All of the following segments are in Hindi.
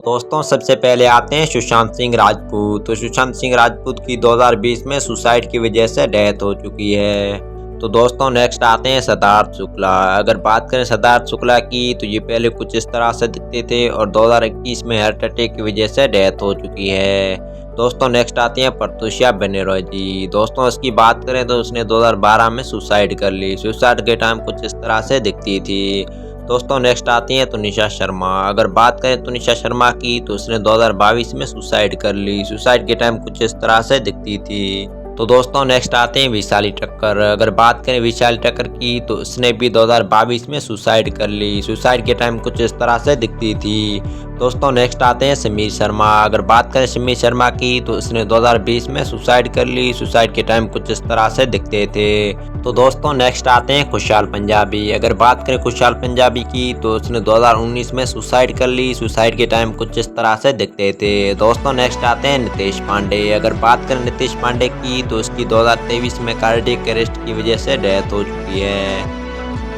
दोस्तों सबसे पहले आते हैं सुशांत सिंह राजपूत। तो सुशांत सिंह राजपूत की 2020 में सुसाइड की वजह से डेथ हो चुकी है। तो दोस्तों नेक्स्ट आते हैं सिद्धार्थ शुक्ला। अगर बात करें सिद्धार्थ शुक्ला की तो ये पहले कुछ इस तरह से दिखते थे और 2021 में हार्ट अटैक की वजह से डेथ हो चुकी है। दोस्तों नेक्स्ट आती हैं प्रत्युषा बनर्जी। दोस्तों इसकी बात करें तो उसने 2012 में सुसाइड कर ली। सुसाइड के टाइम कुछ इस तरह से दिखती थी। दोस्तों नेक्स्ट आती हैं तनिषा शर्मा। अगर बात करें तनिषा शर्मा की तो उसने 2022 में सुसाइड कर ली। सुसाइड के टाइम कुछ इस तरह से दिखती थी। तो दोस्तों नेक्स्ट आते हैं विशाली ठक्कर। अगर बात करें विशाली ठक्कर की तो उसने भी 2022 में सुसाइड कर ली। सुसाइड के टाइम कुछ इस तरह से दिखती थी। दोस्तों नेक्स्ट आते हैं समीर शर्मा। अगर बात करें समीर शर्मा की तो उसने 2020 में सुसाइड कर ली। सुसाइड के टाइम कुछ इस तरह से दिखते थे। तो दोस्तों नेक्स्ट आते हैं खुशहाल पंजाबी। अगर बात करें खुशहाल पंजाबी की तो उसने 2019 में सुसाइड कर ली। सुसाइड के टाइम कुछ इस तरह से दिखते थे। दोस्तों नेक्स्ट आते हैं नितेश पांडे। अगर बात करें नितेश पांडे की तो उसकी 2023 में कार्डियक अरेस्ट की वजह से डेथ हो चुकी है।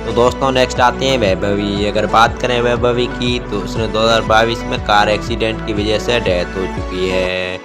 तो दोस्तों नेक्स्ट आते हैं वैभवी। अगर बात करें वैभवी की तो उसने 2022 में कार एक्सीडेंट की वजह से डेथ हो चुकी है।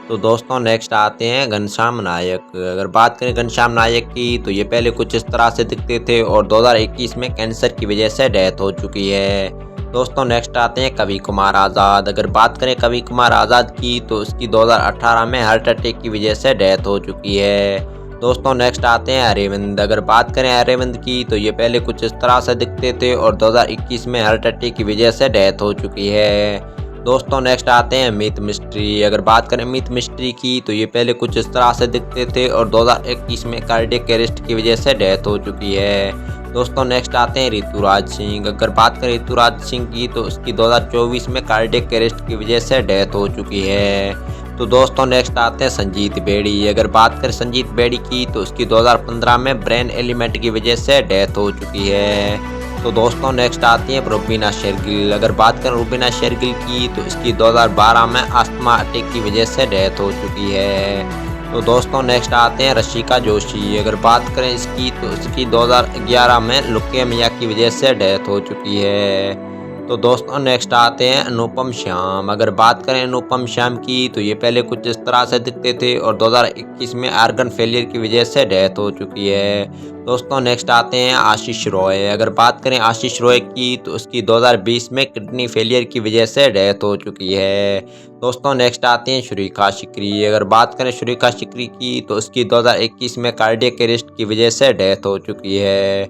तो दोस्तों नेक्स्ट आते हैं घनश्याम नायक। अगर बात करें घनश्याम नायक की तो ये पहले कुछ इस तरह से दिखते थे और 2021 में कैंसर की वजह से डेथ हो चुकी है। दोस्तों नेक्स्ट आते हैं कवि कुमार आज़ाद। अगर बात करें कवि कुमार आज़ाद की तो उसकी 2018 में हार्ट अटैक की वजह से डेथ हो चुकी है। दोस्तों नेक्स्ट आते हैं अरविंद। अगर बात करें अरविंद की तो ये पहले कुछ इस तरह से दिखते थे और 2021 में हार्ट अटैक की वजह से डेथ हो चुकी है। दोस्तों नेक्स्ट आते हैं अमित मिस्ट्री। अगर बात करें अमित मिस्ट्री की तो ये पहले कुछ इस तरह से दिखते थे और 2021 में कार्डियक अरेस्ट की वजह से डेथ हो चुकी है। दोस्तों नेक्स्ट आते हैं ऋतुराज सिंह। अगर बात करें ऋतुराज सिंह की तो उसकी 2024 में कार्डियक अरेस्ट की वजह से डेथ हो चुकी है। तो दोस्तों नेक्स्ट आते हैं संजीत बेड़ी। अगर बात करें संजीत बेड़ी की तो उसकी 2015 में ब्रेन एलिमेंट की वजह से डेथ हो चुकी है। तो दोस्तों नेक्स्ट आती है रुबीना शेरगिल। अगर बात करें रुबीना शेरगिल की तो इसकी 2012 में अस्थमा अटैक की वजह से डेथ हो चुकी है। तो दोस्तों नेक्स्ट आते हैं रशिका जोशी। अगर बात करें इसकी तो इसकी 2011 में लुकेमिया की वजह से डेथ हो चुकी है। तो दोस्तों नेक्स्ट आते हैं अनुपम श्याम। अगर बात करें अनुपम श्याम की तो ये पहले कुछ इस तरह से दिखते थे और 2021 में आर्गन फेलियर की वजह से डेथ हो चुकी है। दोस्तों नेक्स्ट आते हैं आशीष रॉय। अगर बात करें आशीष रॉय की तो उसकी 2020 में किडनी फेलियर की वजह से डेथ हो चुकी है। दोस्तों नेक्स्ट आते हैं श्रीखा शिकरी। अगर बात करें श्रीखा शिकरी की तो उसकी 2021 में कार्डियक अरेस्ट की वजह से डेथ हो चुकी है।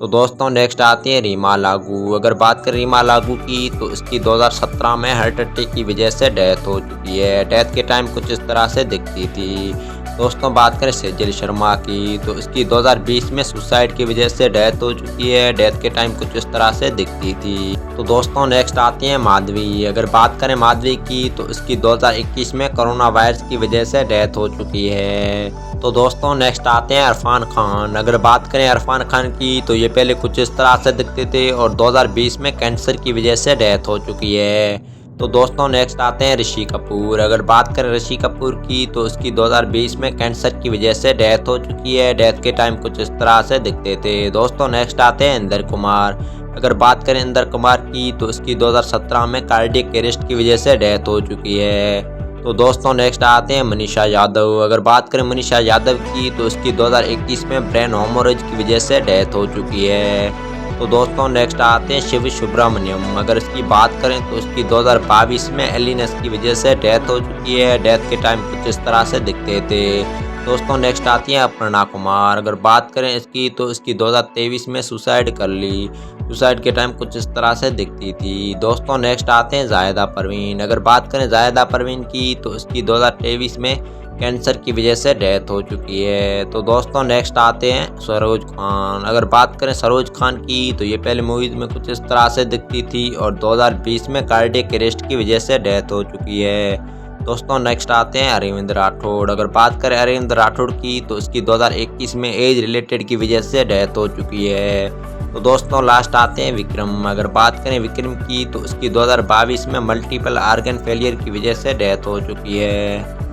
तो दोस्तों नेक्स्ट आती है रीमा लागू। अगर बात करें रीमा लागू की तो इसकी 2017 में हार्ट अटैक की वजह से डेथ हो चुकी है। डेथ के टाइम कुछ इस तरह से दिखती थी। दोस्तों बात करें सेजल शर्मा की तो इसकी 2020 में सुसाइड की वजह से डेथ हो चुकी है। डेथ के टाइम कुछ इस तरह से दिखती थी। तो दोस्तों नेक्स्ट आती हैं माधवी। अगर बात करें माधवी की तो इसकी 2021 में कोरोना वायरस की वजह से डेथ हो चुकी है। तो दोस्तों नेक्स्ट आते हैं इरफान खान। अगर बात करें इरफान खान की तो ये पहले कुछ इस तरह से दिखते थे और 2020 में कैंसर की वजह से डेथ हो चुकी है। तो दोस्तों नेक्स्ट आते हैं ऋषि कपूर। अगर बात करें ऋषि कपूर की तो उसकी 2020 में कैंसर की वजह से डेथ हो चुकी है। डेथ के टाइम कुछ इस तरह से दिखते थे। दोस्तों नेक्स्ट आते हैं इंदर कुमार। अगर बात करें इंदर कुमार की तो उसकी 2017 में कार्डियक अरेस्ट की वजह से डेथ हो चुकी है। तो दोस्तों नेक्स्ट आते हैं मनीषा यादव। अगर बात करें मनीषा यादव की तो उसकी 2021 में ब्रेन हेमोरेज की वजह से डेथ हो चुकी है। तो दोस्तों नेक्स्ट आते हैं शिव सुब्रमण्यम। अगर इसकी बात करें तो उसकी 2022 में एलिनेस की वजह से डेथ हो चुकी है। डेथ के टाइम कुछ इस तरह से दिखते थे। दोस्तों नेक्स्ट आती है अपर्णा कुमार। अगर बात करें इसकी तो इसकी 2023 में सुसाइड कर ली। सुसाइड के टाइम कुछ इस तरह से दिखती थी। दोस्तों नेक्स्ट आते हैं जायदा परवीन। अगर बात करें जायदा परवीन की तो इसकी 2023 में कैंसर की वजह से डेथ हो चुकी है। तो दोस्तों नेक्स्ट आते हैं सरोज खान। अगर बात करें सरोज खान की तो ये पहले मूवीज़ में कुछ इस तरह से दिखती थी और 2020 में कार्डियक अरेस्ट की वजह से डेथ हो चुकी है। दोस्तों नेक्स्ट आते हैं अरविंद राठौड़। अगर बात करें अरविंद राठौड़ की तो इसकी 2021 में एज रिलेटेड की वजह से डेथ हो चुकी है। तो दोस्तों लास्ट आते हैं विक्रम। अगर बात करें विक्रम की तो उसकी 2022 में मल्टीपल आर्गन फेलियर की वजह से डेथ हो चुकी है।